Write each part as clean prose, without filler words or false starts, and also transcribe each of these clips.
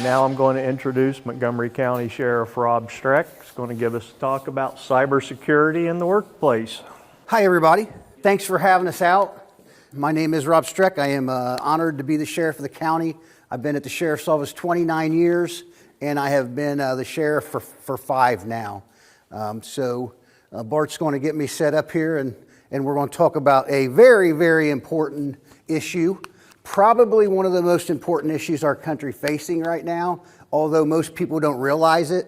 now I'm going to introduce Montgomery County Sheriff Rob Streck. He's going to give us a talk about cybersecurity in the workplace. Hi, everybody. Thanks for having us out. My name is Rob Streck. I am honored to be the sheriff of the county. I've been at the sheriff's office 29 years, and I have been the sheriff for 5 now. Bart's going to get me set up here, and we're going to talk about a very, very important issue. Probably one of the most important issues our country facing right now, although most people don't realize it.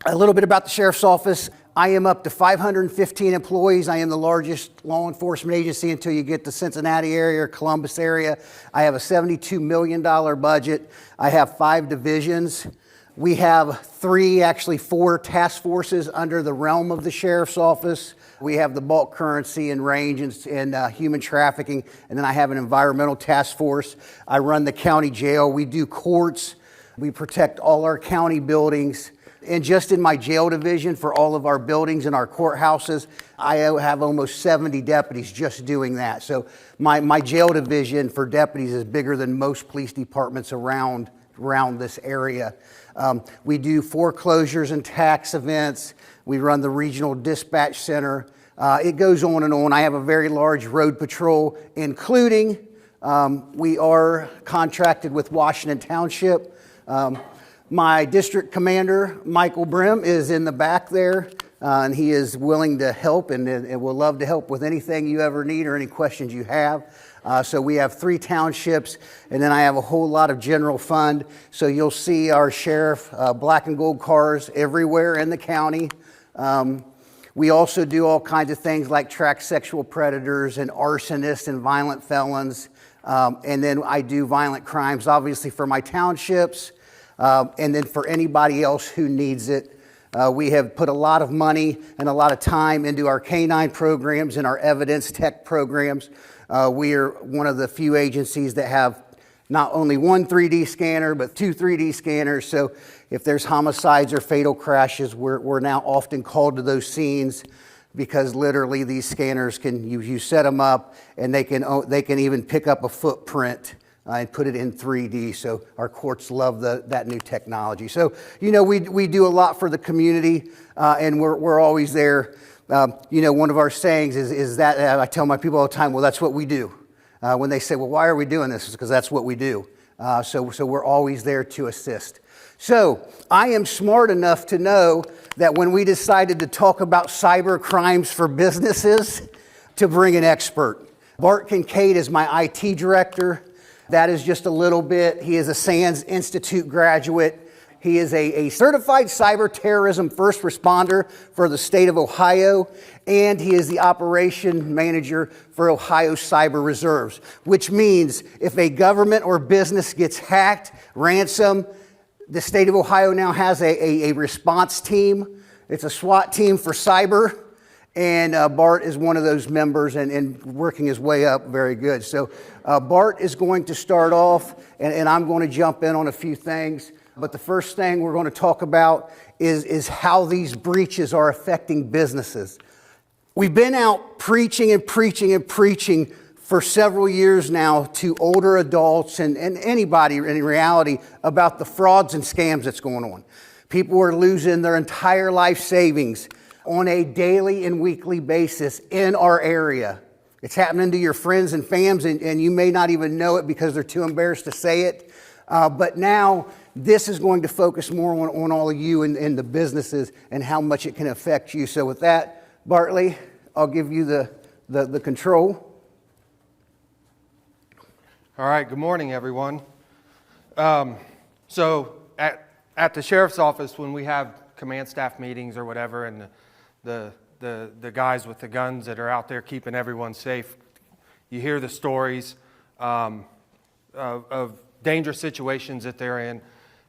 A little bit about the sheriff's office. I am up to 515 employees. I am the largest law enforcement agency until you get to Cincinnati area or Columbus area. I have a $72 million budget. I have 5 divisions. We have 4 task forces under the realm of the sheriff's office. We have the bulk currency and range and human trafficking, and then I have an environmental task force. I run the county jail. We do courts. We protect all our county buildings. And just in my jail division for all of our buildings and our courthouses, I have almost 70 deputies just doing that. So my jail division for deputies is bigger than most police departments around this area. We do foreclosures and tax events. We run the regional dispatch center. It goes on and on. I have a very large road patrol, including we are contracted with Washington Township. My district commander, Michael Brim, is in the back there, and he is willing to help and will love to help with anything you ever need or any questions you have. So we have 3 townships, and then I have a whole lot of general fund. So you'll see our sheriff, black and gold cars everywhere in the county. We also do all kinds of things like track sexual predators and arsonists and violent felons. And then I do violent crimes, obviously, for my townships, and then for anybody else who needs it. We have put a lot of money and a lot of time into our canine programs and our evidence tech programs. We are one of the few agencies that have not only 1 3D scanner, but 2 3D scanners. So if there's homicides or fatal crashes, we're now often called to those scenes because literally these scanners you set them up and they can even pick up a footprint and put it in 3D. So our courts love that new technology. So, we do a lot for the community, and we're always there. One of our sayings is that I tell my people all the time, well, that's what we do. When they say, well, why are we doing this? It's because that's what we do. So we're always there to assist. So I am smart enough to know that when we decided to talk about cyber crimes for businesses, to bring an expert. Bart Kincaid is my IT director. That is just a little bit. He is a SANS Institute graduate. He is a certified cyber terrorism first responder for the state of Ohio, and he is the operation manager for Ohio Cyber Reserves, which means if a government or business gets hacked, ransom, the state of Ohio now has a response team. It's a SWAT team for cyber, and Bart is one of those members and working his way up very good. So Bart is going to start off, and I'm going to jump in on a few things. But the first thing we're going to talk about is how these breaches are affecting businesses. We've been out preaching and preaching and preaching for several years now to older adults and anybody in reality about the frauds and scams that's going on. People are losing their entire life savings on a daily and weekly basis in our area. It's happening to your friends and fams, and you may not even know it because they're too embarrassed to say it. But now this is going to focus more on all of you and the businesses and how much it can affect you. So with that, Bartley, I'll give you the control. All right, good morning, everyone. So at the sheriff's office, when we have command staff meetings or whatever, and the guys with the guns that are out there keeping everyone safe, you hear the stories of dangerous situations that they're in.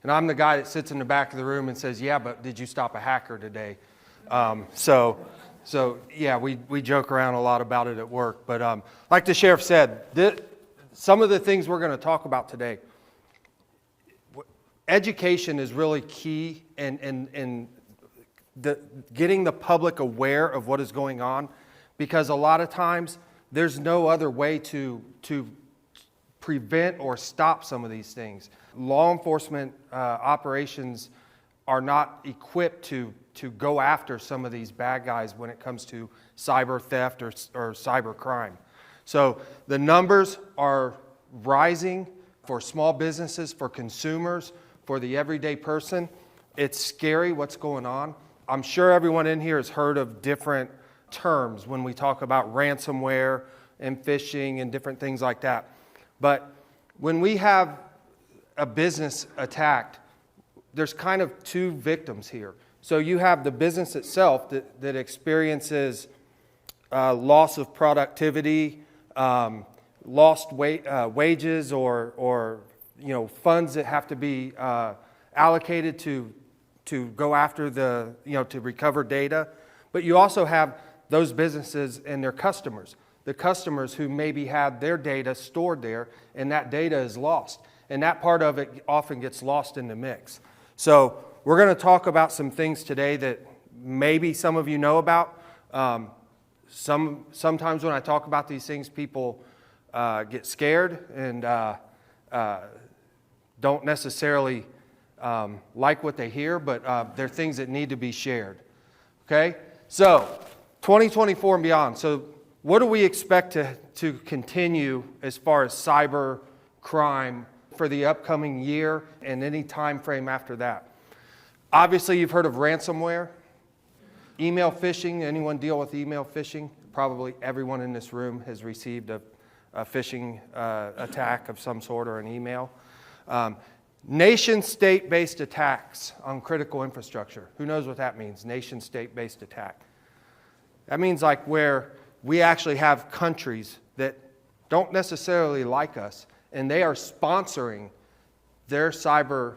And I'm the guy that sits in the back of the room and says, yeah, but did you stop a hacker today? So yeah, we joke around a lot about it at work. But like the sheriff said, some of the things we're going to talk about today, education is really key in getting the public aware of what is going on, because a lot of times there's no other way to prevent or stop some of these things. Law enforcement operations are not equipped to go after some of these bad guys when it comes to cyber theft or cyber crime. So the numbers are rising for small businesses, for consumers, for the everyday person. It's scary what's going on. I'm sure everyone in here has heard of different terms when we talk about ransomware and phishing and different things like that. But when we have a business attacked, there's kind of two victims here. So you have the business itself that experiences loss of productivity, lost wages, or funds that have to be allocated to go after to recover data. But you also have those businesses and their customers. The customers who maybe had their data stored there, and that data is lost. And that part of it often gets lost in the mix. So we're going to talk about some things today that maybe some of you know about. Sometimes when I talk about these things, people get scared and don't necessarily like what they hear, but they're things that need to be shared. Okay? So 2024 and beyond. So what do we expect to continue as far as cyber crime for the upcoming year and any time frame after that? Obviously, you've heard of ransomware, email phishing. Anyone deal with email phishing? Probably everyone in this room has received a phishing attack of some sort or an email. Nation-state-based attacks on critical infrastructure. Who knows what that means, nation-state-based attack? That means like where we actually have countries that don't necessarily like us, and they are sponsoring their cyber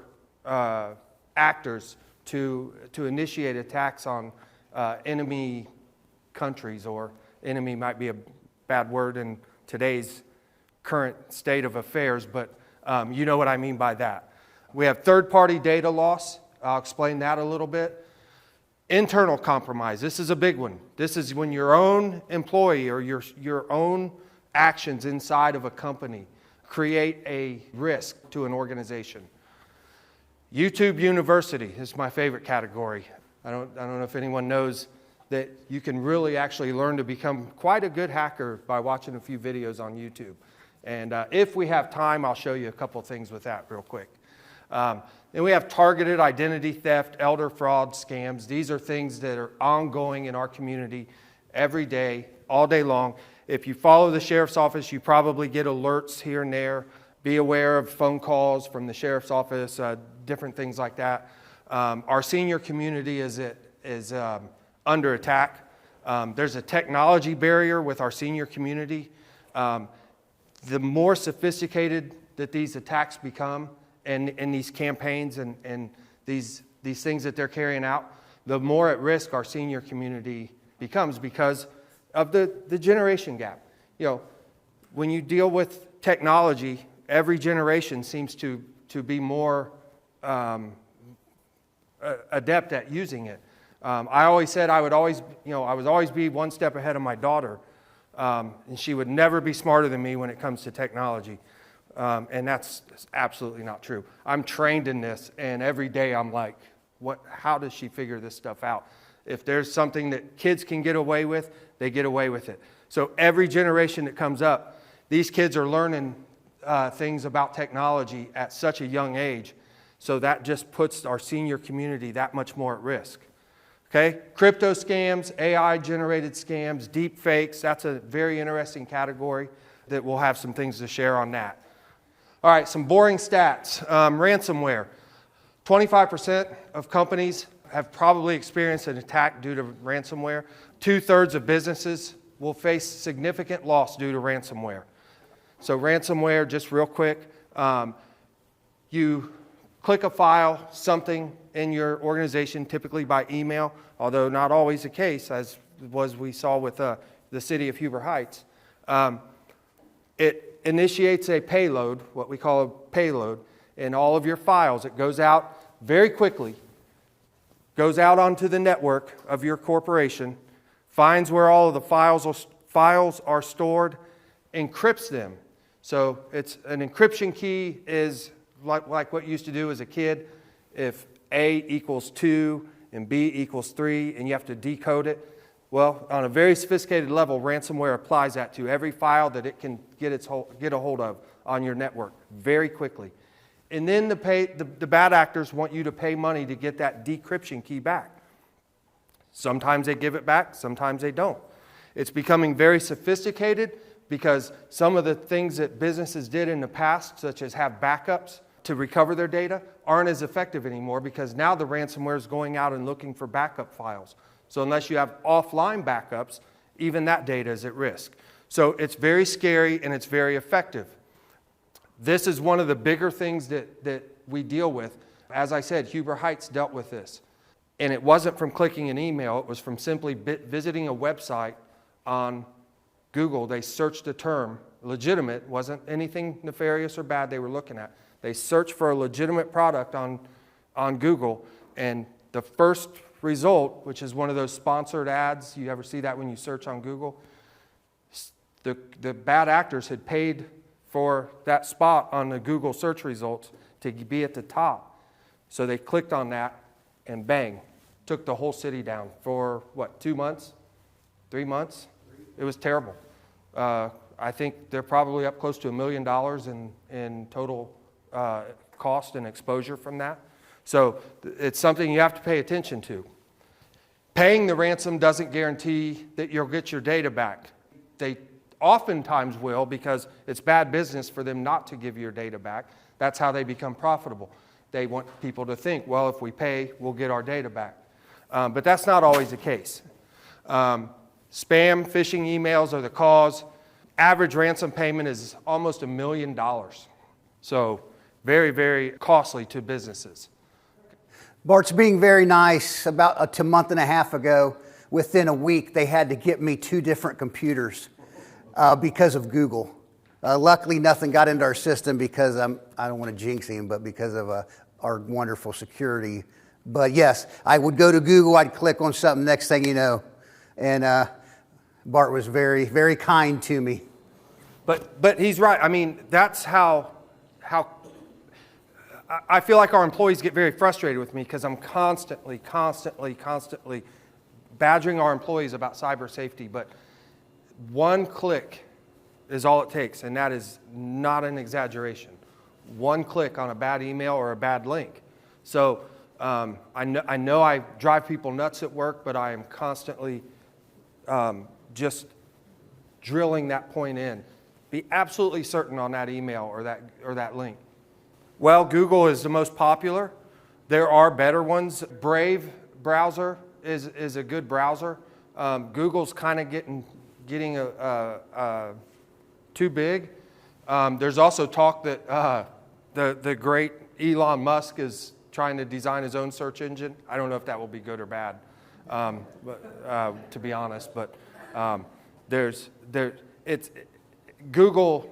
actors to initiate attacks on enemy countries, or enemy might be a bad word in today's current state of affairs, but you know what I mean by that. We have third-party data loss. I'll explain that a little bit. Internal compromise. This is a big one. This is when your own employee or your own actions inside of a company create a risk to an organization. YouTube University is my favorite category. I don't know if anyone knows that you can really actually learn to become quite a good hacker by watching a few videos on YouTube. And if we have time, I'll show you a couple things with that real quick. Then we have targeted identity theft, elder fraud, scams. These are things that are ongoing in our community every day, all day long. If you follow the sheriff's office, you probably get alerts here and there. Be aware of phone calls from the sheriff's office, different things like that. Our senior community is under attack. There's a technology barrier with our senior community. The more sophisticated that these attacks become, and these campaigns and these things that they're carrying out, the more at risk our senior community becomes because of the generation gap. When you deal with technology, every generation seems to be more adept at using it. I always said I would always be one step ahead of my daughter, and she would never be smarter than me when it comes to technology. And that's absolutely not true. I'm trained in this, and every day I'm like, how does she figure this stuff out? If there's something that kids can get away with, they get away with it. So every generation that comes up, these kids are learning things about technology at such a young age. So that just puts our senior community that much more at risk. Okay? Crypto scams, AI-generated scams, deep fakes, that's a very interesting category that we'll have some things to share on that. All right, some boring stats. Ransomware. 25% of companies have probably experienced an attack due to ransomware. 2/3 of businesses will face significant loss due to ransomware. So ransomware, just real quick, you click a file, something in your organization, typically by email, although not always the case, as we saw with the city of Huber Heights. It initiates a payload, what we call a payload, in all of your files. It goes out very quickly, goes out onto the network of your corporation, finds where all of the files are stored, encrypts them So it's an encryption key is like what you used to do as a kid. If A equals 2 and B equals 3 and you have to decode it, well, on a very sophisticated level, ransomware applies that to every file that it can get a hold of on your network very quickly. And then the bad actors want you to pay money to get that decryption key back. Sometimes they give it back, sometimes they don't. It's becoming very sophisticated because some of the things that businesses did in the past, such as have backups to recover their data, aren't as effective anymore because now the ransomware is going out and looking for backup files. So unless you have offline backups, even that data is at risk. So it's very scary and it's very effective. This is one of the bigger things that we deal with. As I said, Huber Heights dealt with this. And it wasn't from clicking an email, it was from simply visiting a website on Google. They searched a term, legitimate, wasn't anything nefarious or bad they were looking at. They searched for a legitimate product on Google, and the first result, which is one of those sponsored ads, you ever see that when you search on Google? The bad actors had paid for that spot on the Google search results to be at the top. So they clicked on that and bang, took the whole city down for what, 2 months, 3 months? It was terrible. I think they're probably up close to $1 million in total cost and exposure from that. So it's something you have to pay attention to. Paying the ransom doesn't guarantee that you'll get your data back. They oftentimes will because it's bad business for them not to give your data back. That's how they become profitable. They want people to think, well, if we pay, we'll get our data back. But that's not always the case. Spam, phishing emails are the cause. Average ransom payment is almost $1 million. So very, very costly to businesses. Bart's being very nice. About a month and a half ago, within a week, they had to get me 2 different computers because of Google. Luckily, nothing got into our system because I don't want to jinx him, but because of our wonderful security. But yes, I would go to Google, I'd click on something, next thing you know. And Bart was very, very kind to me. But he's right. I mean, that's how I feel like our employees get very frustrated with me because I'm constantly badgering our employees about cyber safety. But one click is all it takes, and that is not an exaggeration. One click on a bad email or a bad link. So I know I drive people nuts at work, but I am constantly just drilling that point in. Be absolutely certain on that email or that link. Well, Google is the most popular. There are better ones. Brave browser is a good browser. Google's kind of getting too big. There's also talk that the great Elon Musk is trying to design his own search engine. I don't know if that will be good or bad, to be honest. But it's Google.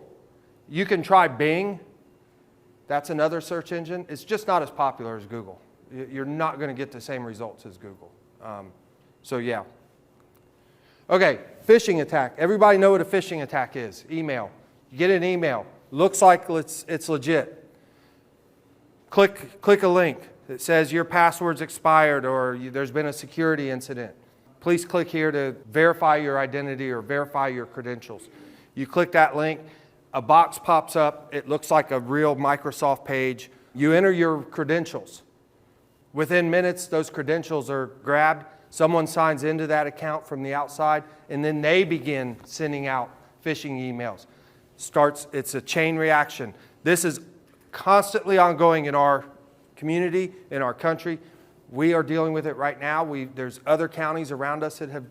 You can try Bing. That's another search engine. It's just not as popular as Google. You're not going to get the same results as Google. So yeah. Okay, phishing attack. Everybody know what a phishing attack is. Email. You get an email. Looks like it's legit. Click a link that says your password's expired or there's been a security incident. Please click here to verify your identity or verify your credentials. You click that link. A box pops up. It looks like a real Microsoft page. You enter your credentials. Within minutes, those credentials are grabbed. Someone signs into that account from the outside, and then they begin sending out phishing emails. It's a chain reaction. This is constantly ongoing in our community, in our country. We are dealing with it right now. There's other counties around us that have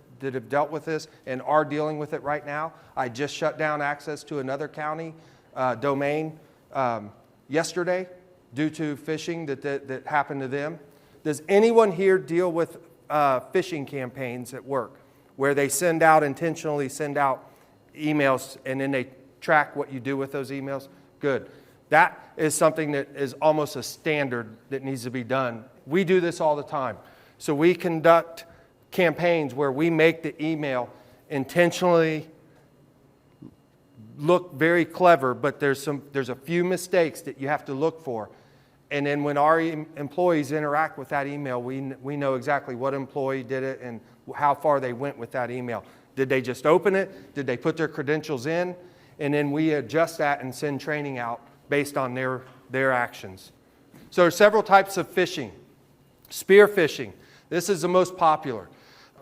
dealt with this and are dealing with it right now. I just shut down access to another county domain yesterday due to phishing that happened to them. Does anyone here deal with phishing campaigns at work where they intentionally send out emails and then they track what you do with those emails? Good. That is something that is almost a standard that needs to be done. We do this all the time. So we conduct campaigns where we make the email intentionally look very clever, but there's a few mistakes that you have to look for. And then when our employees interact with that email, we know exactly what employee did it and how far they went with that email. Did they just open it? Did they put their credentials in? And then we adjust that and send training out based on their actions. So there are several types of phishing. Spear phishing. This is the most popular.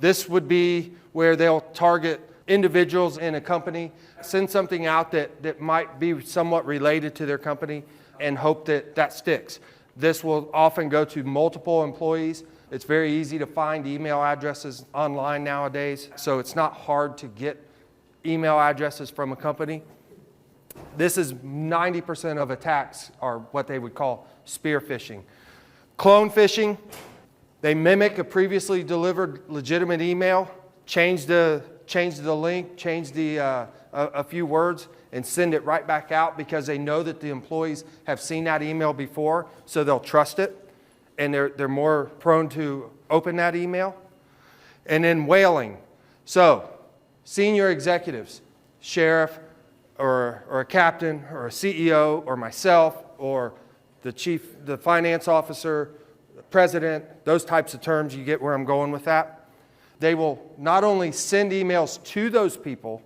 This would be where they'll target individuals in a company, send something out that might be somewhat related to their company, and hope that sticks. This will often go to multiple employees. It's very easy to find email addresses online nowadays, so it's not hard to get email addresses from a company. This is 90% of attacks are what they would call spear phishing. Clone phishing, they mimic a previously delivered legitimate email, change the link, change a few words, and send it right back out because they know that the employees have seen that email before, so they'll trust it, and they're more prone to open that email. And then whaling. So, senior executives, sheriff, or a captain, or a CEO, or myself, or the finance officer, the president, those types of terms, you get where I'm going with that. They will not only send emails to those people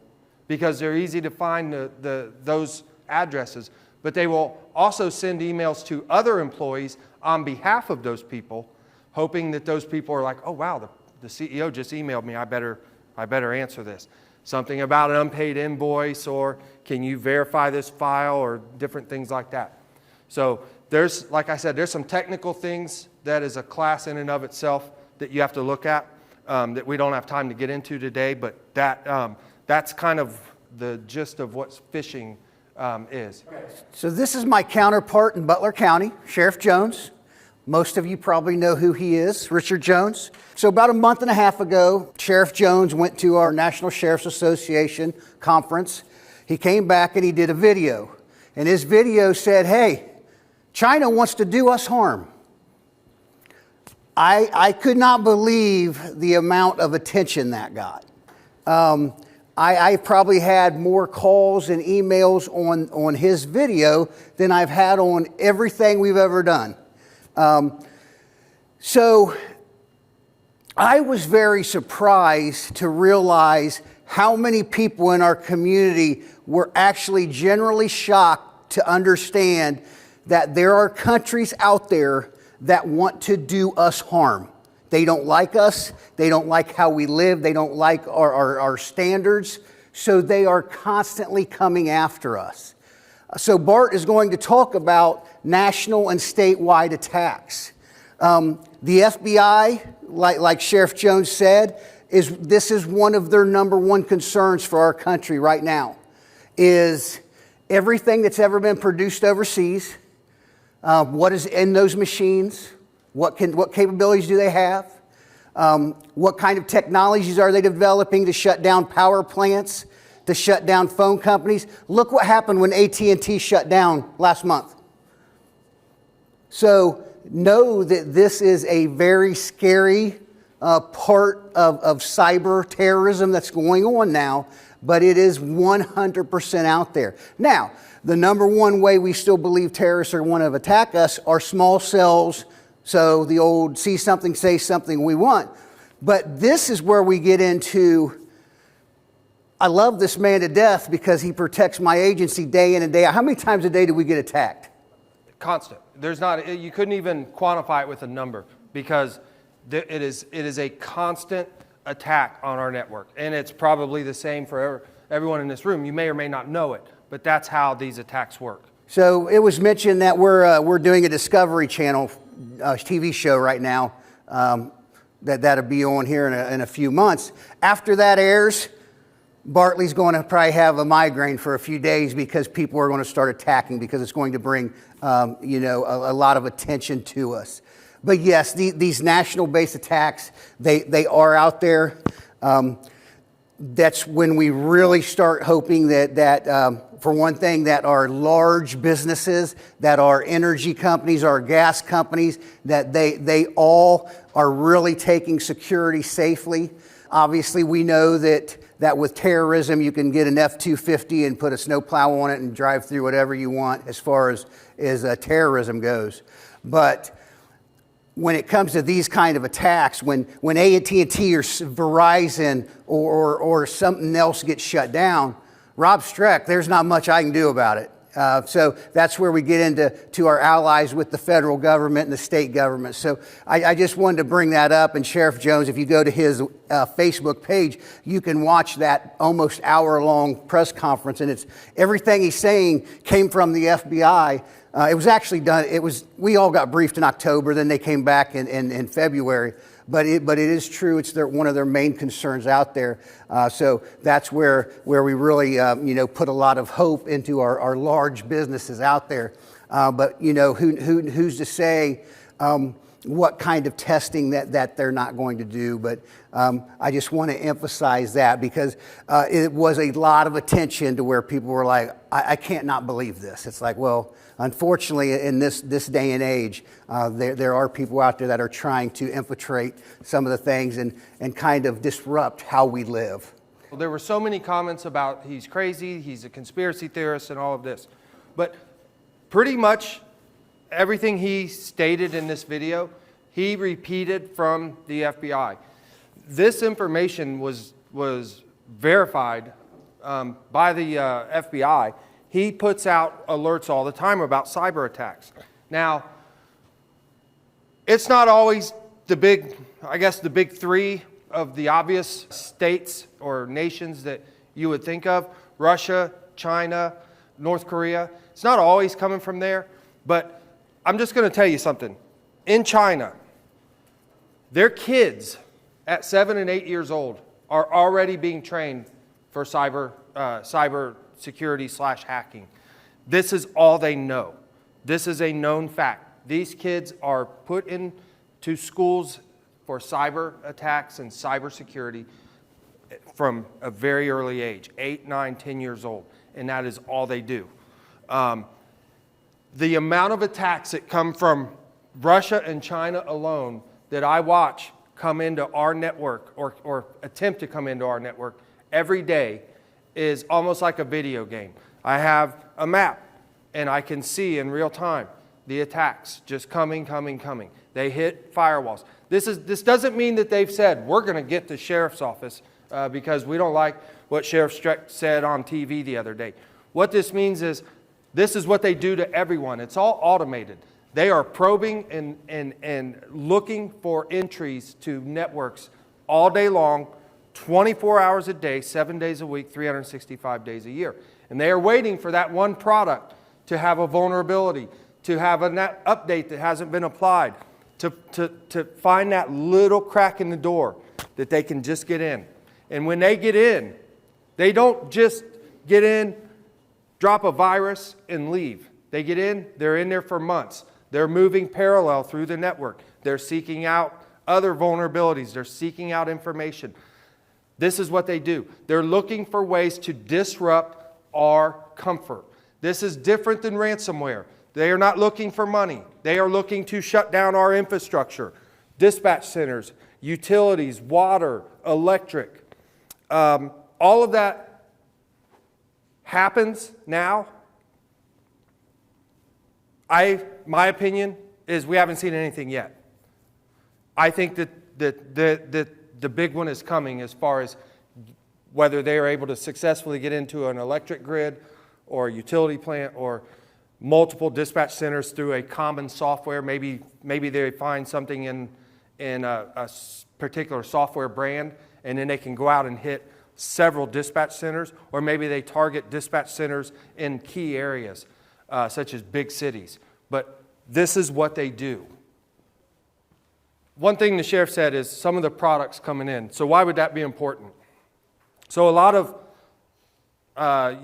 because they're easy to find those addresses, but they will also send emails to other employees on behalf of those people, hoping that those people are like, oh wow, the CEO just emailed me, I better answer this. Something about an unpaid invoice, or can you verify this file, or different things like that. So there's, like I said, there's some technical things that is a class in and of itself that you have to look at that we don't have time to get into today, but that's kind of the gist of what phishing is. So this is my counterpart in Butler County, Sheriff Jones. Most of you probably know who he is, Richard Jones. So about a month and a half ago, Sheriff Jones went to our National Sheriff's Association conference. He came back and he did a video. And his video said, hey, China wants to do us harm. I could not believe the amount of attention that got. I probably had more calls and emails on his video than I've had on everything we've ever done. So I was very surprised to realize how many people in our community were actually generally shocked to understand that there are countries out there that want to do us harm. They don't like us. They don't like how we live. They don't like our standards. So they are constantly coming after us. So Bart is going to talk about national and statewide attacks. The FBI, like Sheriff Jones said, this is one of their number one concerns for our country right now, is everything that's ever been produced overseas, what is in those machines, what capabilities do they have, what kind of technologies are they developing to shut down power plants, to shut down phone companies. Look what happened when AT&T shut down last month. So know that this is a very scary part of cyber terrorism that's going on now, but it is 100% out there. Now, the number one way we still believe terrorists are want to attack us are small cells, so the old see something, say something we want. But this is where we get into, I love this man to death because he protects my agency day in and day out. How many times a day do we get attacked? Constant. You couldn't even quantify it with a number because it is a constant attack on our network. And it's probably the same for everyone in this room. You may or may not know it, but that's how these attacks work. So it was mentioned that we're doing a Discovery Channel TV show right now that'll be on here in a few months. After that airs, Bartley's going to probably have a migraine for a few days because people are going to start attacking because it's going to bring a lot of attention to us. But yes, these national-based attacks, they are out there. That's when we really start hoping that for one thing, that our large businesses, that our energy companies, our gas companies, that they all are really taking security safely. Obviously, we know that with terrorism, you can get an F-250 and put a snowplow on it and drive through whatever you want as far as terrorism goes. But when it comes to these kind of attacks, when AT&T or Verizon or something else gets shut down, Rob Streck, there's not much I can do about it. So that's where we get into our allies with the federal government and the state government. So I just wanted to bring that up. And Sheriff Jones, if you go to his Facebook page, you can watch that almost hour-long press conference. And it's everything he's saying came from the FBI. It was actually done. We all got briefed in October. Then they came back in February. But it is true. It's one of their main concerns out there. So that's where we really put a lot of hope into our large businesses out there. But who's to say what kind of testing that they're not going to do? But I just want to emphasize that because it was a lot of attention to where people were like, I can't not believe this. It's like, well, unfortunately, in this day and age, there are people out there that are trying to infiltrate some of the things and kind of disrupt how we live. Well, there were so many comments about he's crazy, he's a conspiracy theorist, and all of this. But pretty much everything he stated in this video, he repeated from the FBI. This information was verified by the FBI. He puts out alerts all the time about cyber attacks. Now, it's not always the big three of the obvious states or nations that you would think of. Russia, China, North Korea. It's not always coming from there, but I'm just going to tell you something. In China, their kids at 7 and 8 years old are already being trained for cyber security / hacking. This is all they know. This is a known fact. These kids are put into schools for cyber attacks and cyber security from a very early age, 8, 9, 10 years old, and that is all they do. The amount of attacks that come from Russia and China alone that I watch come into our network or attempt to come into our network every day is almost like a video game. I have a map and I can see in real time the attacks just coming. They hit firewalls. This doesn't mean that they've said, we're going to get the sheriff's office because we don't like what Sheriff Streck said on TV the other day. What this means is this is what they do to everyone. It's all automated. They are probing and looking for entries to networks all day long, 24 hours a day, 7 days a week, 365 days a year. And they are waiting for that one product to have a vulnerability, to have an update that hasn't been applied, to find that little crack in the door that they can just get in. And when they get in, they don't just get in, drop a virus, and leave. They get in, they're in there for months. They're moving parallel through the network. They're seeking out other vulnerabilities. They're seeking out information. This is what they do. They're looking for ways to disrupt our comfort. This is different than ransomware. They are not looking for money. They are looking to shut down our infrastructure, dispatch centers, utilities, water, electric. All of that happens now. My opinion is we haven't seen anything yet. I think that the big one is coming as far as whether they are able to successfully get into an electric grid or a utility plant or multiple dispatch centers through a common software. Maybe they find something in a particular software brand, and then they can go out and hit several dispatch centers, or maybe they target dispatch centers in key areas, such as big cities. But this is what they do. One thing the sheriff said is some of the products coming in. So why would that be important? So a lot of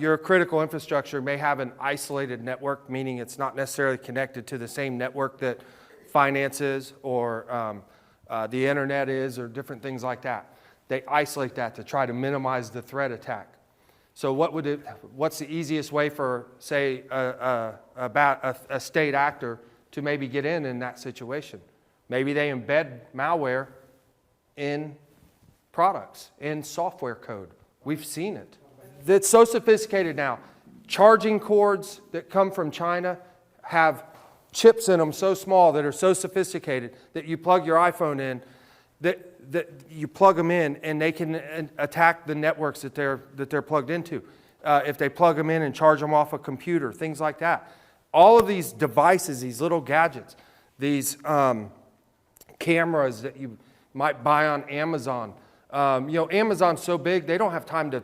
your critical infrastructure may have an isolated network, meaning it's not necessarily connected to the same network that finance is or the internet is or different things like that. They isolate that to try to minimize the threat attack. So what's the easiest way for, say, a state actor to maybe get in that situation? Maybe they embed malware in products and software code. We've seen it. It's so sophisticated now. Charging cords that come from China have chips in them so small that are so sophisticated that you plug your iPhone in, that you plug them in and they can attack the networks that they're plugged into. If they plug them in and charge them off a computer, things like that. All of these devices, these little gadgets, these cameras that you might buy on Amazon. Amazon's so big, they don't have time to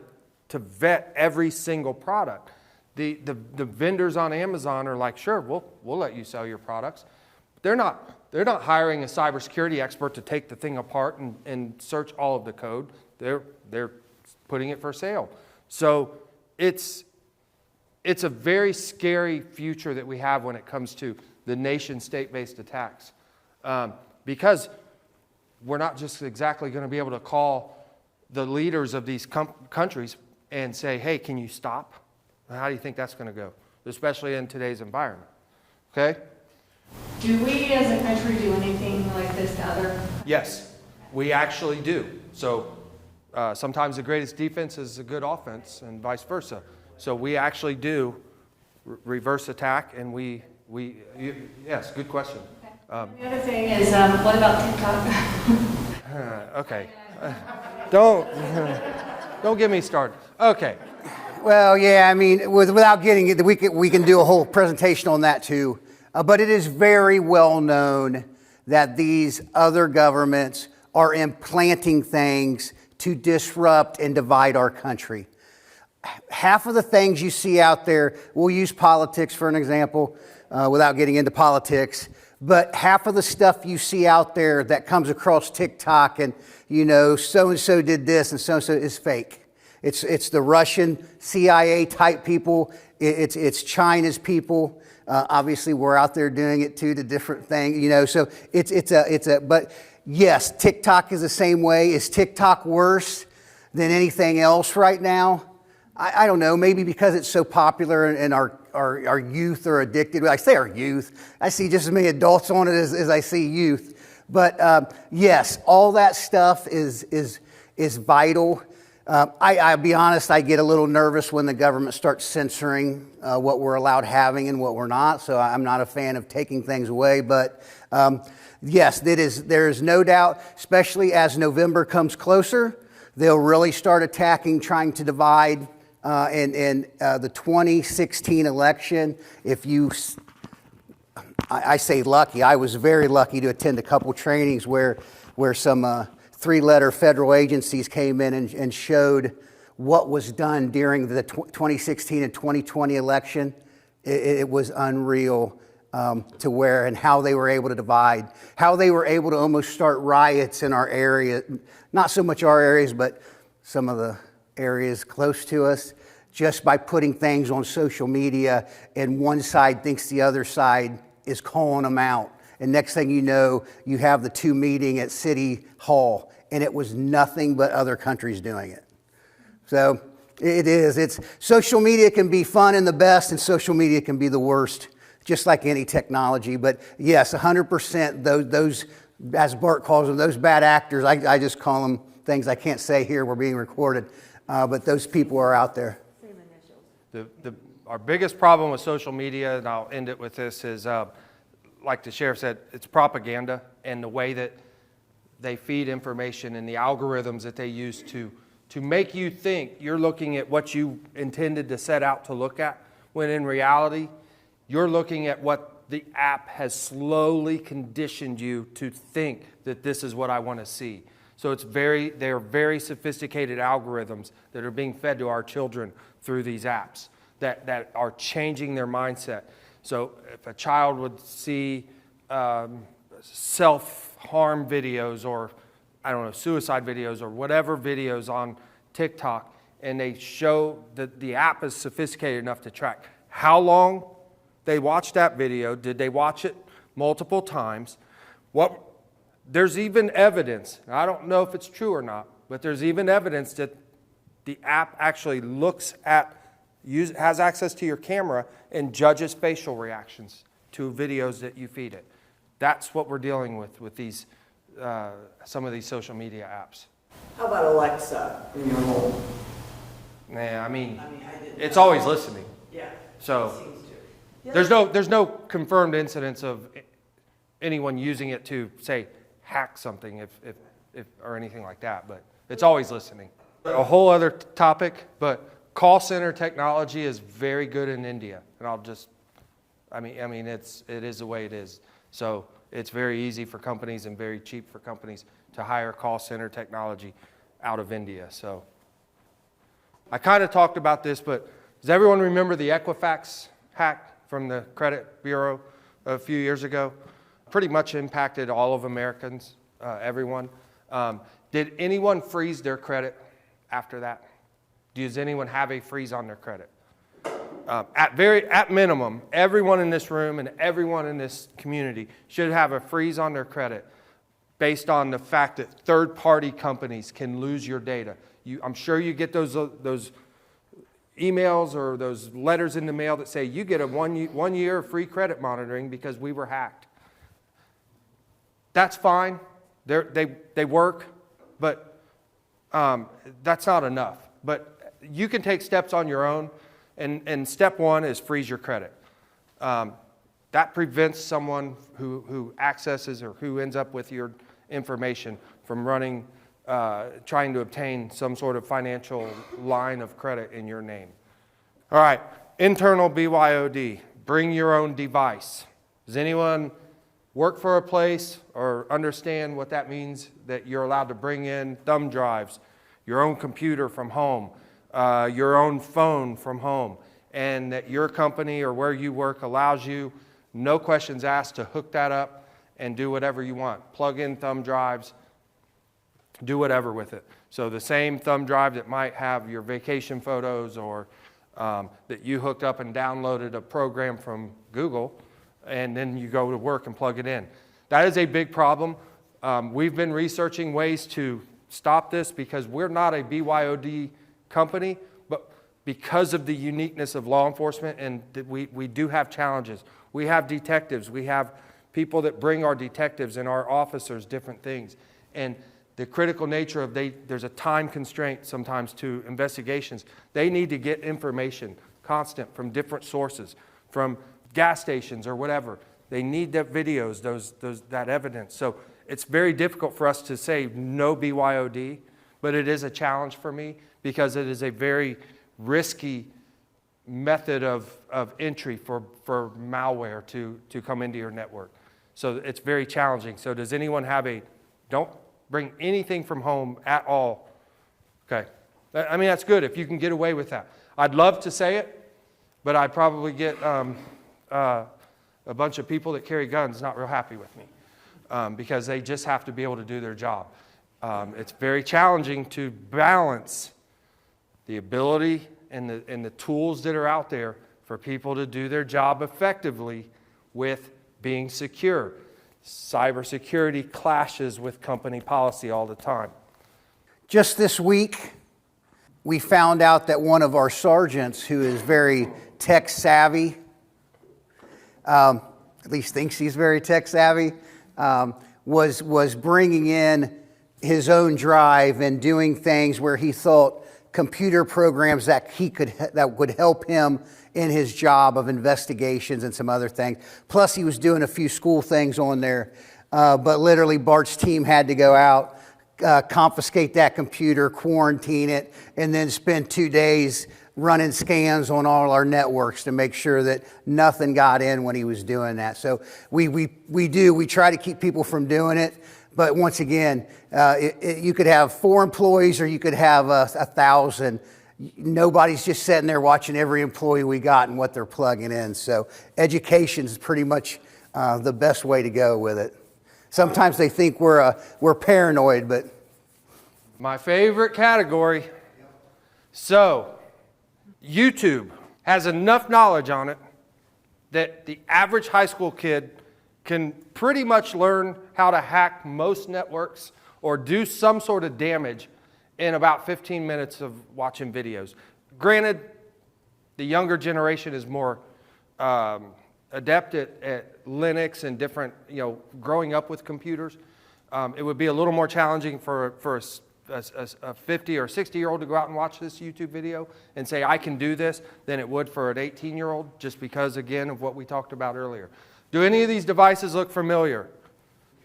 vet every single product. The vendors on Amazon are like, sure, we'll let you sell your products. They're not hiring a cybersecurity expert to take the thing apart and search all of the code. They're putting it for sale. So it's a very scary future that we have when it comes to the nation state-based attacks. Because we're not just exactly going to be able to call the leaders of these countries and say, hey, can you stop? How do you think that's going to go? Especially in today's environment. Okay? Do we as a country do anything like this to other countries? Yes, we actually do. So sometimes the greatest defense is a good offense and vice versa. So we actually do reverse attack, and yes, good question. Okay. The other thing is, what about TikTok? Okay. Don't get me started. Okay. Well, yeah, I mean, without getting it, we can do a whole presentation on that too. But it is very well known that these other governments are implanting things to disrupt and divide our country. Half of the things you see out there, we'll use politics for an example, without getting into politics, but half of the stuff you see out there that comes across TikTok and, so-and-so did this and so-and-so is fake. It's the Russian CIA type people. It's China's people. Obviously, we're out there doing it too, the different thing, So but yes, TikTok is the same way. Is TikTok worse than anything else right now? I don't know. Maybe because it's so popular and our youth are addicted. When I say our youth, I see just as many adults on it as I see youth. But yes, all that stuff is vital. I'll be honest, I get a little nervous when the government starts censoring what we're allowed having and what we're not. So I'm not a fan of taking things away. But yes, there is no doubt, especially as November comes closer, they'll really start attacking, trying to divide. In the 2016 election, I say lucky, I was very lucky to attend a couple trainings where some three-letter federal agencies came in and showed what was done during the 2016 and 2020 election. It was unreal to where and how they were able to divide, how they were able to almost start riots in our area, not so much our areas, but some of the areas close to us, just by putting things on social media, and one side thinks the other side is calling them out. And next thing you know, you have the two meeting at City Hall, and it was nothing but other countries doing it. So it's social media can be fun and the best, and social media can be the worst, just like any technology. But yes, 100%, those, as Bart calls them, those bad actors, I just call them things I can't say here, we're being recorded. But those people are out there. Same initials. Our biggest problem with social media, and I'll end it with this, is like the sheriff said, it's propaganda, and the way that they feed information and the algorithms that they use to make you think you're looking at what you intended to set out to look at, when in reality, you're looking at what the app has slowly conditioned you to think that this is what I want to see. So they're very sophisticated algorithms that are being fed to our children through these apps that are changing their mindset. So if a child would see self-harm videos or, suicide videos or whatever videos on TikTok, and they show that the app is sophisticated enough to track how long they watched that video, did they watch it multiple times, there's even evidence, I don't know if it's true or not, but there's even evidence that the app actually has access to your camera and judges facial reactions to videos that you feed it. That's what we're dealing with these, some of these social media apps. How about Alexa in your home? Nah, I mean, I didn't it's know. always listening. Yeah. So it seems to. there's no confirmed incidents of anyone using it to say hack something if or anything like that, but it's always listening. A whole other topic, but call center technology is very good in India, and I mean it is the way it is. So it's very easy for companies and very cheap for companies to hire call center technology out of India. So I kind of talked about this, but does everyone remember the Equifax hack from the credit bureau a few years ago? Pretty much impacted all of Americans, everyone. Did anyone freeze their credit after that? Does anyone have a freeze on their credit? At minimum, everyone in this room and everyone in this community should have a freeze on their credit based on the fact that third-party companies can lose your data. I'm sure you get those emails or those letters in the mail that say you get a one year free credit monitoring because we were hacked. That's fine. They work, but that's not enough. But you can take steps on your own, and step one is freeze your credit. That prevents someone who accesses or who ends up with your information from trying to obtain some sort of financial line of credit in your name. All right, internal BYOD, bring your own device. Does anyone work for a place or understand what that means, that you're allowed to bring in thumb drives, your own computer from home, your own phone from home, and that your company or where you work allows you, no questions asked, to hook that up and do whatever you want. Plug in thumb drives, do whatever with it. So the same thumb drive that might have your vacation photos or that you hooked up and downloaded a program from Google, and then you go to work and plug it in. That is a big problem. We've been researching ways to stop this because we're not a BYOD company, but because of the uniqueness of law enforcement, and we do have challenges. We have detectives. We have people that bring our detectives and our officers different things. And the critical nature of there's a time constraint sometimes to investigations. They need to get information constant from different sources, from gas stations or whatever. They need that videos, that evidence. So it's very difficult for us to say no BYOD, but it is a challenge for me because it is a very risky method of entry for malware to come into your network. So it's very challenging. So does anyone have don't bring anything from home at all? Okay. I mean, that's good if you can get away with that. I'd love to say it, but I'd probably get a bunch of people that carry guns not real happy with me because they just have to be able to do their job. It's very challenging to balance the ability and the tools that are out there for people to do their job effectively with being secure. Cybersecurity clashes with company policy all the time. Just this week, we found out that one of our sergeants, who is very tech savvy, at least thinks he's very tech savvy, was bringing in his own drive and doing things where he thought computer programs that would help him in his job of investigations and some other things. Plus, he was doing a few school things on there. But literally, Bart's team had to go out, confiscate that computer, quarantine it, and then spend 2 days running scans on all our networks to make sure that nothing got in when he was doing that. So we try to keep people from doing it. But once again, you could have 4 employees or you could have 1,000. Nobody's just sitting there watching every employee we got and what they're plugging in. So education is pretty much the best way to go with it. Sometimes they think we're paranoid, but my favorite category. So YouTube has enough knowledge on it that the average high school kid can pretty much learn how to hack most networks or do some sort of damage in about 15 minutes of watching videos. Granted, the younger generation is more adept at Linux and different, growing up with computers. It would be a little more challenging for a 50 or 60-year-old to go out and watch this YouTube video and say, I can do this, than it would for an 18-year-old, just because, again, of what we talked about earlier. Do any of these devices look familiar?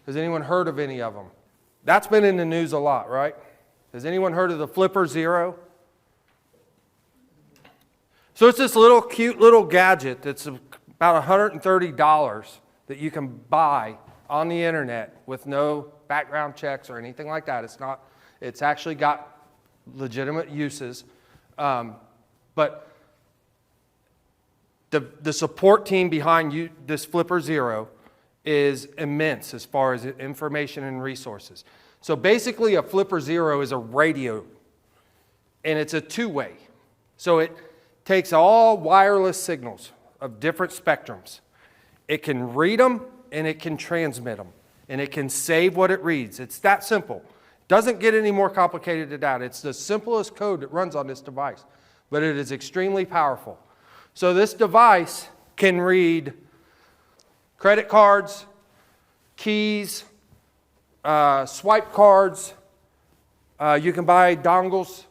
Has anyone heard of any of them? That's been in the news a lot, right? Has anyone heard of the Flipper Zero? So it's this little cute little gadget that's about $130 that you can buy on the internet with no background checks or anything like that. It's actually got legitimate uses. But the support team behind this Flipper Zero is immense as far as information and resources. So basically a Flipper Zero is a radio, and it's a two-way. So it takes all wireless signals of different spectrums. It can read them and it can transmit them, and it can save what it reads. It's that simple. It doesn't get any more complicated than that. It's the simplest code that runs on this device, but it is extremely powerful. So this device can read credit cards, keys, swipe cards. You can buy dongles,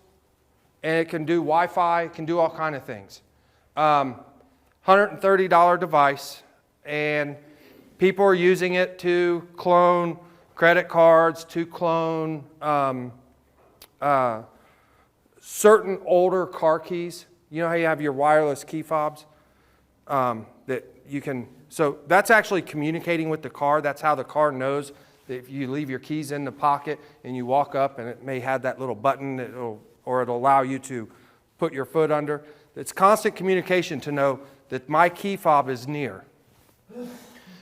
and it can do Wi-Fi. It can do all kinds of things. $130 device, and people are using it to clone credit cards, to clone certain older car keys. You know how you have your wireless key fobs that you can. So that's actually communicating with the car. That's how the car knows that if you leave your keys in the pocket and you walk up, and it may have that little button or it'll allow you to put your foot under. It's constant communication to know that my key fob is near.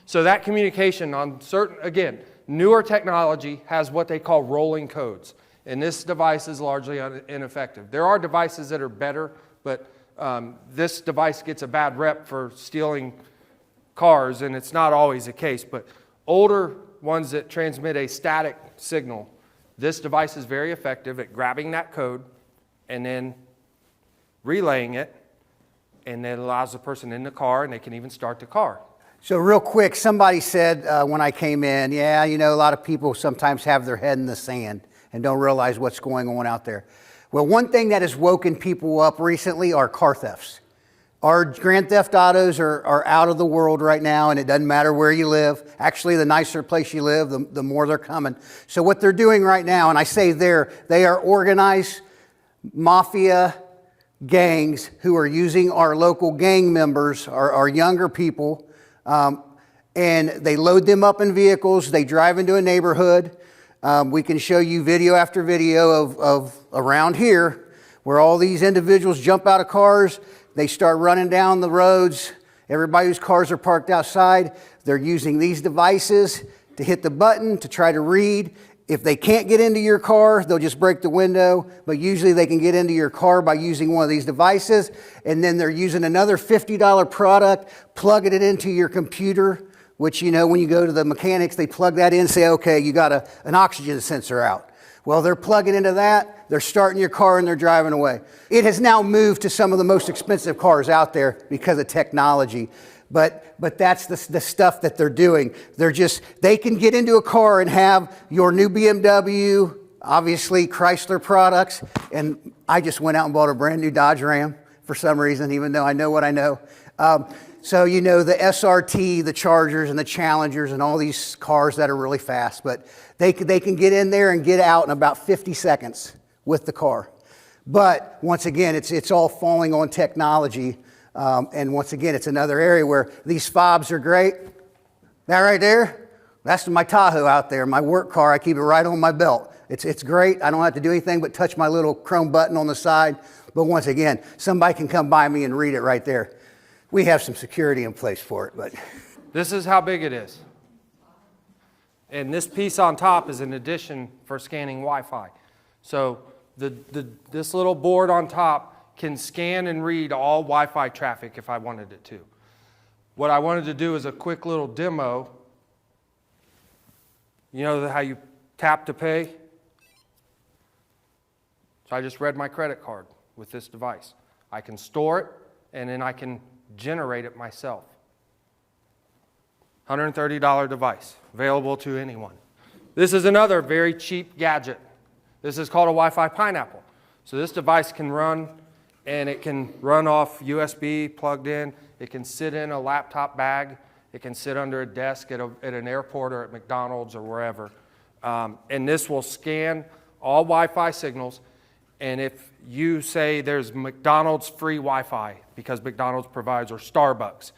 So that communication on certain, again, newer technology has what they call rolling codes. And this device is largely ineffective. There are devices that are better, but this device gets a bad rep for stealing cars, and it's not always the case. But older ones that transmit a static signal, this device is very effective at grabbing that code and then relaying it, and it allows the person in the car, and they can even start the car. So real quick, somebody said when I came in, yeah, you know, a lot of people sometimes have their head in the sand and don't realize what's going on out there. Well, one thing that has woken people up recently are car thefts. Our Grand Theft Autos are out of the world right now, and it doesn't matter where you live. Actually, the nicer place you live, the more they're coming. So what they're doing right now, and I say they are organized mafia gangs who are using our local gang members, our younger people, and they load them up in vehicles. They drive into a neighborhood. We can show you video after video of around here where all these individuals jump out of cars. They start running down the roads. Everybody whose cars are parked outside, they're using these devices to hit the button to try to read. If they can't get into your car, they'll just break the window. But usually they can get into your car by using one of these devices. And then they're using another $50 product, plugging it into your computer, which, you know, when you go to the mechanics, they plug that in and say, okay, you got an oxygen sensor out. Well, they're plugging into that, they're starting your car, and they're driving away. It has now moved to some of the most expensive cars out there because of technology. But that's the stuff that they're doing. They can get into a car and have your new BMW, obviously Chrysler products, and I just went out and bought a brand new Dodge Ram for some reason, even though I know what I know. So, you know, the SRT, the Chargers, and the Challengers, and all these cars that are really fast. But they can get in there and get out in about 50 seconds with the car. But once again, it's all falling on technology. And once again, it's another area where these fobs are great. That right there, that's my Tahoe out there, my work car. I keep it right on my belt. It's great. I don't have to do anything but touch my little chrome button on the side. But once again, somebody can come by me and read it right there. We have some security in place for it, but This is how big it is. And this piece on top is an addition for scanning Wi-Fi. So this little board on top can scan and read all Wi-Fi traffic if I wanted it to. What I wanted to do is a quick little demo. You know how you tap to pay? So I just read my credit card with this device. I can store it, and then I can generate it myself. $130 device, available to anyone. This is another very cheap gadget This is called a Wi-Fi pineapple. So this device can run, and it can run off USB plugged in. It can sit in a laptop bag. It can sit under a desk at an airport or at McDonald's or wherever. And this will scan all Wi-Fi signals. And if you say there's McDonald's free Wi-Fi because McDonald's provides, or Starbucks,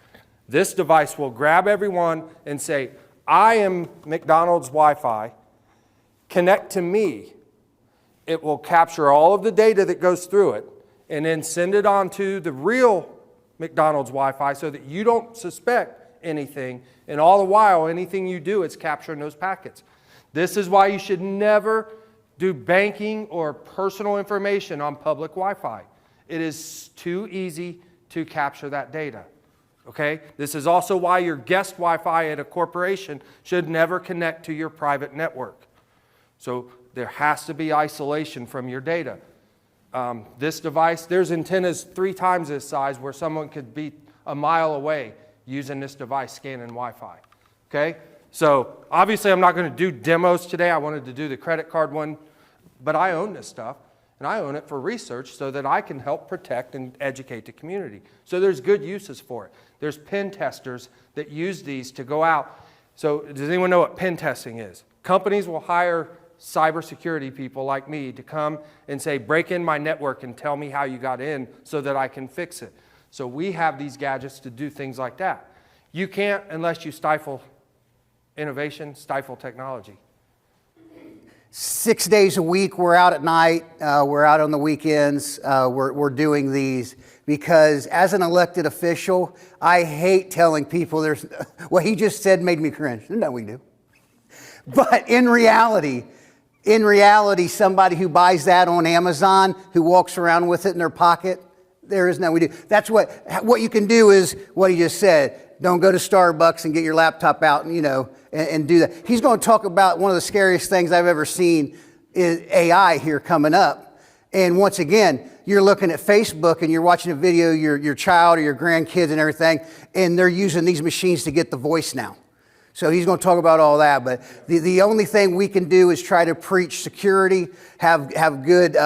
this device will grab everyone and say, I am McDonald's Wi-Fi, connect to me. It will capture all of the data that goes through it and then send it on to the real McDonald's Wi-Fi so that you don't suspect anything. And all the while, anything you do, it's capturing those packets. This is why you should never do banking or personal information on public Wi-Fi. It is too easy to capture that data. Okay? This is also why your guest Wi-Fi at a corporation should never connect to your private network. So there has to be isolation from your data. This device, there's antennas 3 times this size where someone could be a mile away using this device scanning Wi-Fi. Okay? So obviously I'm not going to do demos today. I wanted to do the credit card one, but I own this stuff. And I own it for research so that I can help protect and educate the community. So there's good uses for it. There's pen testers that use these to go out. So does anyone know what pen testing is? Companies will hire cybersecurity people like me to come and say, break in my network and tell me how you got in so that I can fix it. So we have these gadgets to do things like that. You can't unless you stifle innovation, stifle technology. 6 days a week, we're out at night, we're out on the weekends, we're doing these because as an elected official, I hate telling people what he just said made me cringe. No, we do. But in reality, somebody who buys that on Amazon, who walks around with it in their pocket, there is no we do. That's what you can do is what he just said. Don't go to Starbucks and get your laptop out and, and do that. He's going to talk about one of the scariest things I've ever seen is AI here coming up. And once again, you're looking at Facebook and you're watching a video, your child or your grandkids and everything, and they're using these machines to get the voice now. So he's going to talk about all that. But the only thing we can do is try to preach security, have good,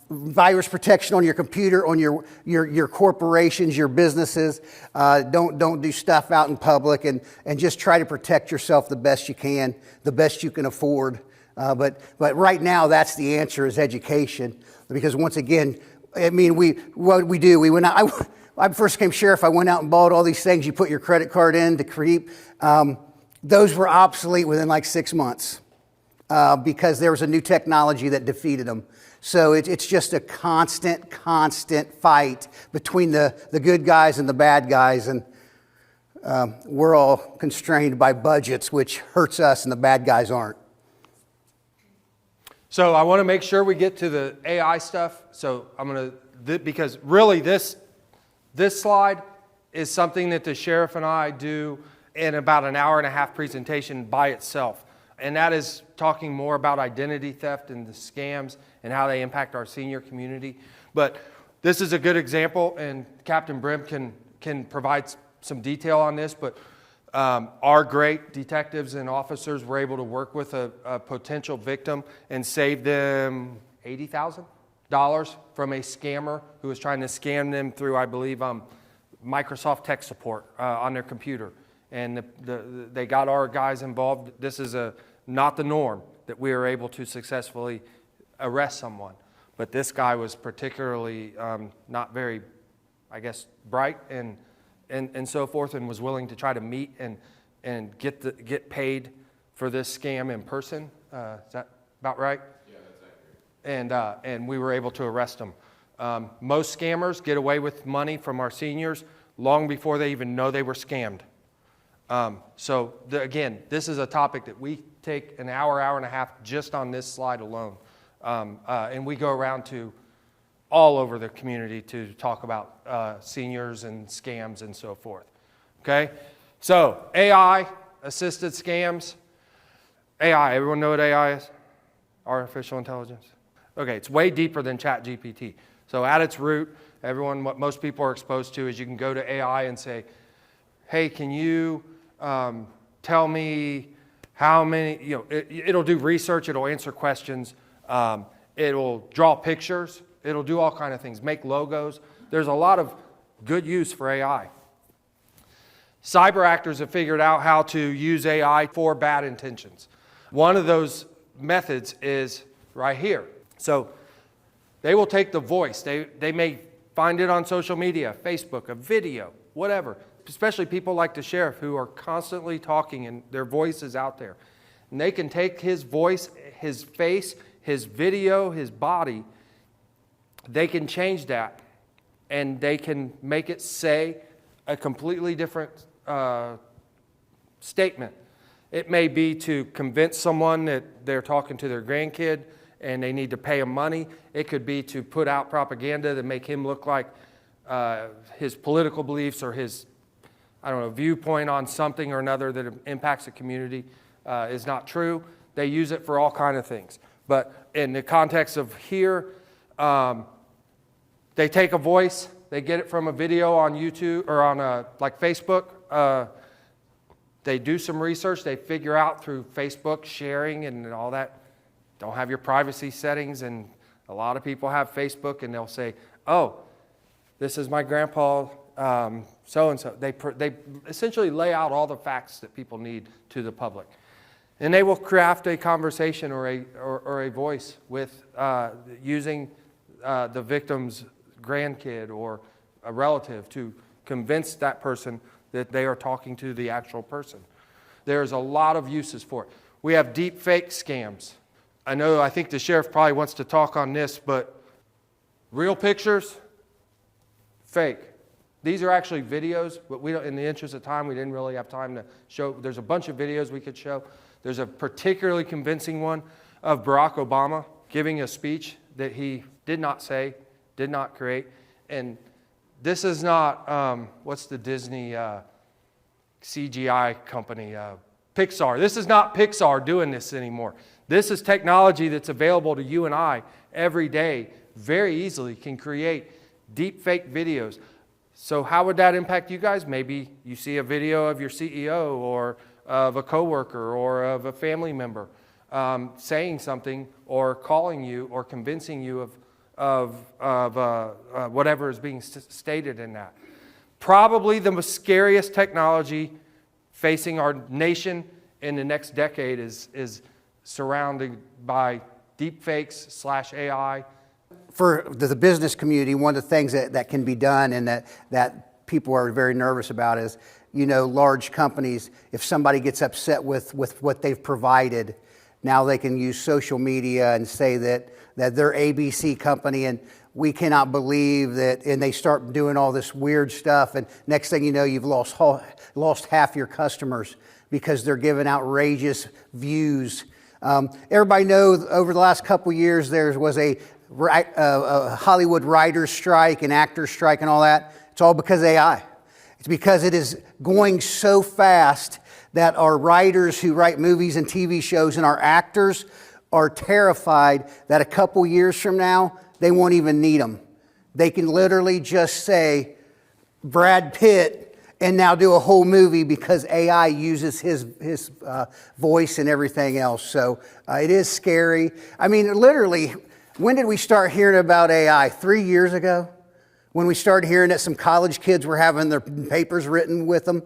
virus protection on your computer, on your corporations, your businesses. Don't do stuff out in public and just try to protect yourself the best you can, the best you can afford. But right now, that's the answer is education. Because once again, I mean, we went out. I first became sheriff. I went out and bought all these things you put your credit card in to creep. Those were obsolete within like 6 months because there was a new technology that defeated them. So it's just a constant fight between the good guys and the bad guys. And we're all constrained by budgets, which hurts us and the bad guys aren't. So I want to make sure we get to the AI stuff. So I'm going to, because really this slide is something that the sheriff and I do in about an hour and a half presentation by itself. And that is talking more about identity theft and the scams and how they impact our senior community. But this is a good example, and Captain Brim can provide some detail on this, but our great detectives and officers were able to work with a potential victim and save them $80,000 from a scammer who was trying to scam them through, I believe, Microsoft tech support on their computer. And they got our guys involved. This is not the norm that we are able to successfully arrest someone. But this guy was particularly not very, I guess, bright and so forth, and was willing to try to meet and get paid for this scam in person. Is that about right? Yeah, that's accurate. And we were able to arrest him. Most scammers get away with money from our seniors long before they even know they were scammed. Again, this is a topic that we take an hour and a half just on this slide alone. And we go around to all over the community to talk about seniors and scams and so forth. Okay? So, AI-assisted scams. AI, everyone know what AI is? Artificial intelligence. Okay, it's way deeper than ChatGPT. So at its root, what most people are exposed to is you can go to AI and say, hey, can you tell me How many, it'll do research, it'll answer questions, it'll draw pictures, it'll do all kind of things, make logos. There's a lot of good use for AI. Cyber actors have figured out how to use AI for bad intentions. One of those methods is right here. So they will take the voice. They may find it on social media, Facebook, a video, whatever. Especially people like the sheriff who are constantly talking and their voice is out there. And they can take his voice, his face, his video, his body. They can change that and they can make it say a completely different statement. It may be to convince someone that they're talking to their grandkid and they need to pay him money. It could be to put out propaganda to make him look like his political beliefs or his, viewpoint on something or another that impacts the community is not true. They use it for all kinds of things. But in the context of here, they take a voice, they get it from a video on YouTube or on like Facebook. They do some research. They figure out through Facebook sharing and all that. Don't have your privacy settings. And a lot of people have Facebook and they'll say, oh, this is my grandpa, so-and-so. They essentially lay out all the facts that people need to the public. And they will craft a conversation or a voice with using the victim's grandkid or a relative to convince that person that they are talking to the actual person. There's a lot of uses for it. We have deep fake scams. I think the sheriff probably wants to talk on this, but real pictures, fake. These are actually videos, but we don't, in the interest of time, we didn't really have time to show. There's a bunch of videos we could show. There's a particularly convincing one of Barack Obama giving a speech that he did not say, did not create. And this is not, what's the Disney CGI company? Pixar. This is not Pixar doing this anymore. This is technology that's available to you and I every day, very easily can create deep fake videos. So how would that impact you guys? Maybe you see a video of your CEO or of a coworker or of a family member saying something or calling you or convincing you of whatever is being stated in that. Probably the most scariest technology facing our nation in the next decade is surrounded by deepfakes / AI. For the business community, one of the things that can be done and that people are very nervous about is, large companies, if somebody gets upset with what they've provided, now they can use social media and say that they're ABC company and we cannot believe that, and they start doing all this weird stuff, and next thing you know, you've lost half your customers because they're giving outrageous views. Everybody knows over the last couple years there was a Hollywood writers' strike and actors' strike and all that. It's all because of AI. It's because it is going so fast that our writers who write movies and TV shows and our actors are terrified that a couple years from now, they won't even need them. They can literally just say, Brad Pitt, and now do a whole movie because AI uses his voice and everything else. So it is scary. I mean, literally, when did we start hearing about AI? 3 years ago? When we started hearing that some college kids were having their papers written with them?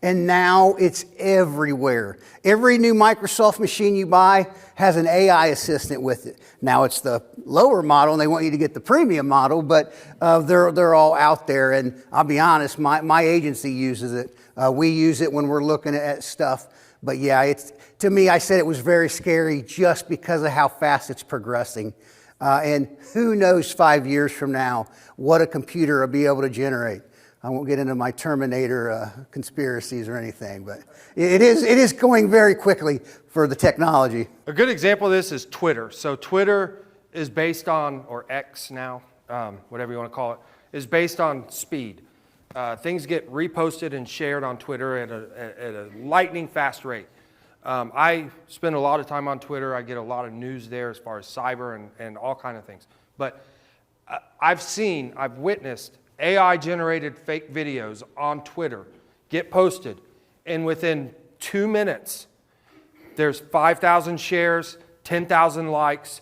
And now it's everywhere. Every new Microsoft machine you buy has an AI assistant with it. Now it's the lower model and they want you to get the premium model, but they're all out there. And I'll be honest, my agency uses it. We use it when we're looking at stuff. But yeah, to me, I said it was very scary just because of how fast it's progressing. And who knows 5 years from now what a computer will be able to generate. I won't get into my Terminator conspiracies or anything, but it is going very quickly for the technology. A good example of this is Twitter. So Twitter is based on, or X now, whatever you want to call it, is based on speed. Things get reposted and shared on Twitter at a lightning fast rate. I spend a lot of time on Twitter. I get a lot of news there as far as cyber and all kinds of things. But I've witnessed AI-generated fake videos on Twitter get posted, and within 2 minutes, there's 5,000 shares, 10,000 likes,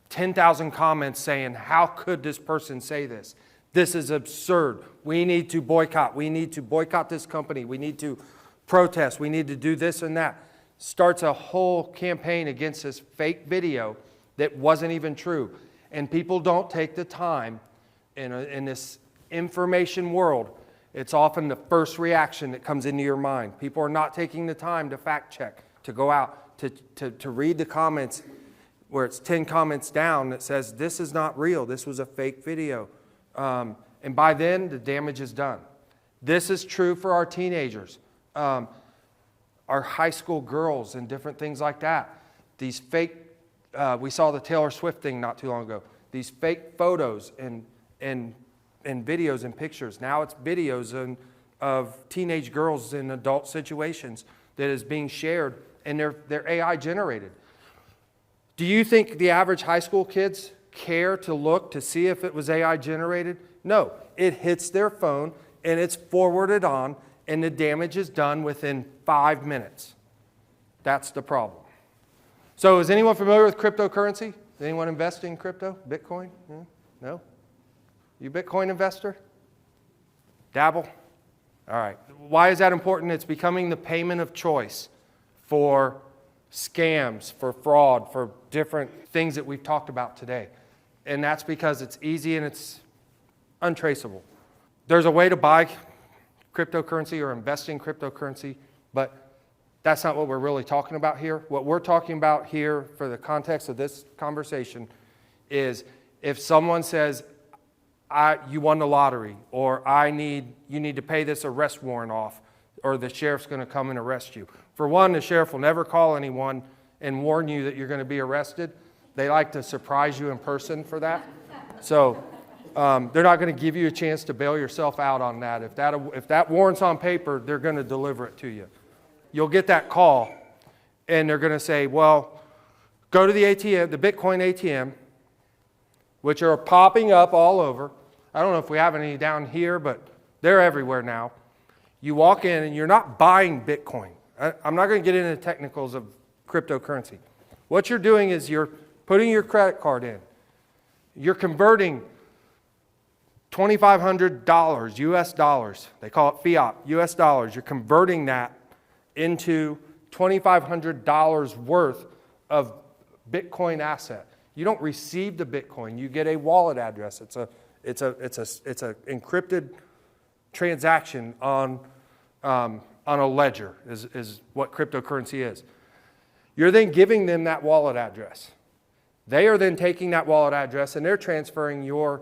10,000 comments saying, how could this person say this? This is absurd. We need to boycott. We need to boycott this company. We need to protest. We need to do this and that. Starts a whole campaign against this fake video that wasn't even true. And people don't take the time in this information world. It's often the first reaction that comes into your mind. People are not taking the time to fact check, to go out, to read the comments where it's 10 comments down that says, this is not real. This was a fake video. And by then, the damage is done. This is true for our teenagers, our high school girls and different things like that. These fake, we saw the Taylor Swift thing not too long ago. These fake photos and videos and pictures. Now it's videos of teenage girls in adult situations that is being shared, and they're AI generated. Do you think the average high school kids care to look to see if it was AI generated? No, it hits their phone and it's forwarded on, and the damage is done within 5 minutes. That's the problem. So is anyone familiar with cryptocurrency? Is anyone investing in crypto? Bitcoin? No? You Bitcoin investor? Dabble? All right. Why is that important? It's becoming the payment of choice for scams, for fraud, for different things that we've talked about today. And that's because it's easy and it's untraceable. There's a way to buy cryptocurrency or invest in cryptocurrency, but that's not what we're really talking about here. What we're talking about here for the context of this conversation is if someone says, you won the lottery, or you need to pay this arrest warrant off, or the sheriff's going to come and arrest you. For one, the sheriff will never call anyone and warn you that you're going to be arrested. They like to surprise you in person for that. So they're not going to give you a chance to bail yourself out on that. If that warrant's on paper, they're going to deliver it to you. You'll get that call, and they're going to say, well, go to the ATM, the Bitcoin ATM, which are popping up all over. I don't know if we have any down here, but they're everywhere now. You walk in, and you're not buying Bitcoin. I'm not going to get into the technicals of cryptocurrency. What you're doing is you're putting your credit card in. You're converting $2,500 US dollars. They call it fiat, US dollars. You're converting that into $2,500 worth of Bitcoin asset. You don't receive the Bitcoin. You get a wallet address. It's a encrypted transaction on a ledger is what cryptocurrency is. You're then giving them that wallet address. They are then taking that wallet address and they're transferring your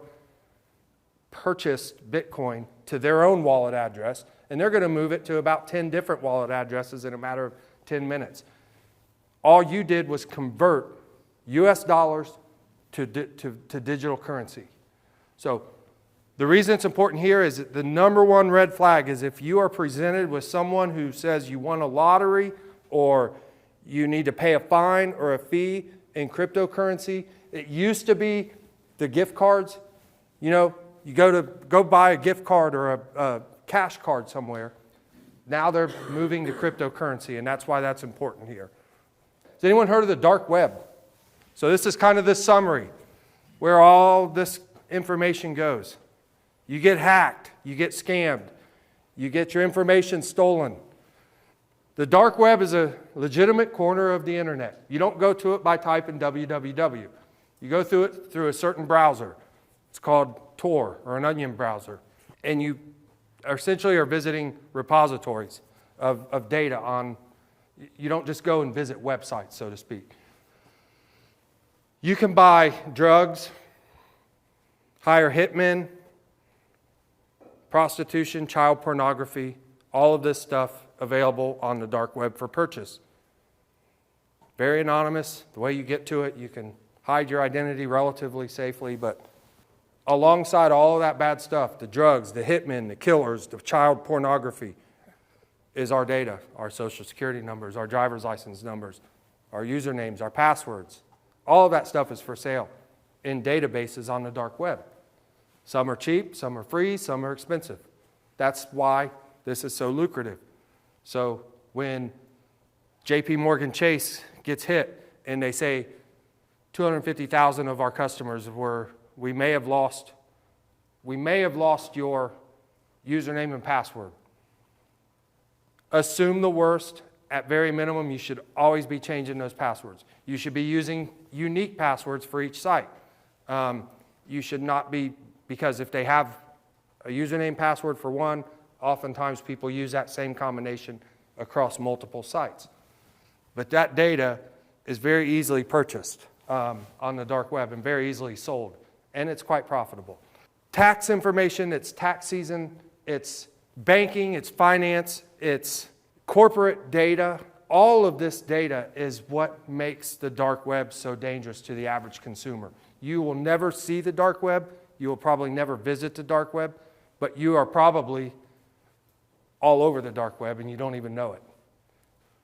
purchased Bitcoin to their own wallet address, and they're going to move it to about 10 different wallet addresses in a matter of 10 minutes. All you did was convert US dollars to digital currency. So the reason it's important here is that the number one red flag is if you are presented with someone who says you won a lottery or you need to pay a fine or a fee in cryptocurrency. It used to be the gift cards. You know, you go buy a gift card or a cash card somewhere. Now they're moving to cryptocurrency, and that's why that's important here. Has anyone heard of the dark web? So this is kind of the summary where all this information goes. You get hacked, you get scammed, you get your information stolen. The dark web is a legitimate corner of the internet. You don't go to it by typing www. You go through it through a certain browser. It's called Tor or an onion browser. And you essentially are visiting repositories of data on, you don't just go and visit websites, so to speak. You can buy drugs, hire hitmen, prostitution, child pornography, all of this stuff available on the dark web for purchase. Very anonymous. The way you get to it, you can hide your identity relatively safely, but alongside all of that bad stuff, the drugs, the hitmen, the killers, the child pornography, is our data, our social security numbers, our driver's license numbers, our usernames, our passwords. All of that stuff is for sale in databases on the dark web. Some are cheap, some are free, some are expensive. That's why this is so lucrative. So when JP Morgan Chase gets hit and they say 250,000 of our customers we may have lost your username and password. Assume the worst. At very minimum, you should always be changing those passwords. You should be using unique passwords for each site. You should not be, because if they have a username password for one, oftentimes people use that same combination across multiple sites. But that data is very easily purchased on the dark web and very easily sold, and it's quite profitable. Tax information, it's tax season, it's banking, it's finance, it's corporate data. All of this data is what makes the dark web so dangerous to the average consumer. You will never see the dark web. You will probably never visit the dark web, but you are probably all over the dark web and you don't even know it.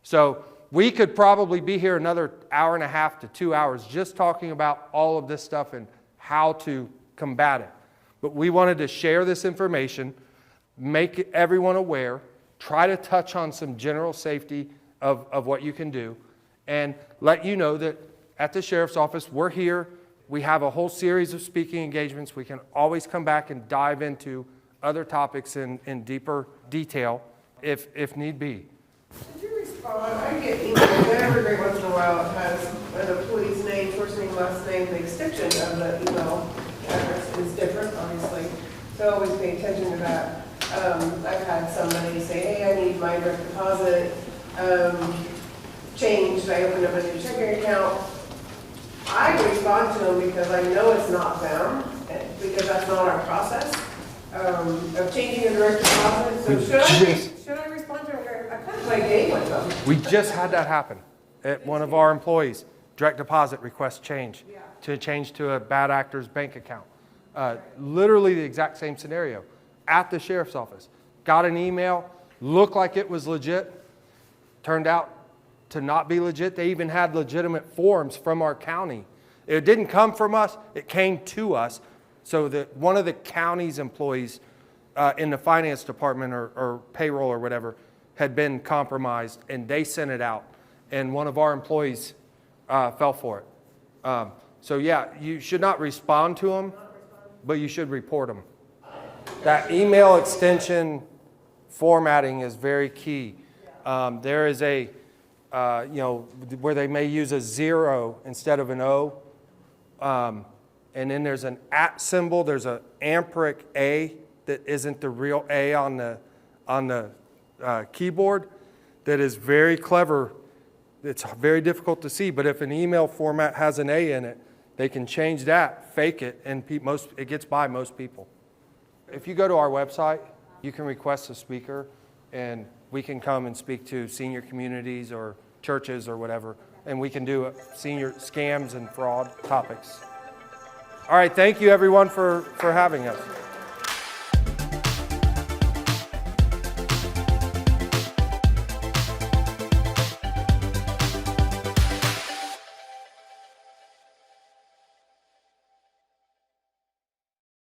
So we could probably be here another hour and a half to 2 hours just talking about all of this stuff and how to combat it. But we wanted to share this information, make everyone aware, try to touch on some general safety of what you can do, and let you know that at the Sheriff's Office, we're here. We have a whole series of speaking engagements. We can always come back and dive into other topics in deeper detail if need be. Did you respond? I get emails every once in a while. It has an employee's name, first name, last name, the extension of the email address is different, obviously. So always pay attention to that. I've had somebody say, hey, I need my direct deposit changed. I opened up a new checking account. I respond to them because I know it's not them, because that's not our process of changing a direct deposit. So should I respond to them? I kind of play a game with them. We just had that happen at one of our employees. Direct deposit request change to change to a bad actor's bank account. Literally the exact same scenario at the Sheriff's Office. Got an email, looked like it was legit, turned out to not be legit. They even had legitimate forms from our county. It didn't come from us, it came to us. So that one of the county's employees in the finance department or payroll or whatever had been compromised, and they sent it out. And one of our employees fell for it. So yeah, you should not respond to them, but you should report them. That email extension formatting is very key. There is a, where they may use a 0 instead of an O. And then there's an @ symbol. There's an amperik A that isn't the real A on the keyboard. That is very clever. It's very difficult to see, but if an email format has an A in it, they can change that, fake it, and it gets by most people. If you go to our website, you can request a speaker, and we can come and speak to senior communities or churches or whatever, and we can do senior scams and fraud topics. All right, thank you everyone for having us.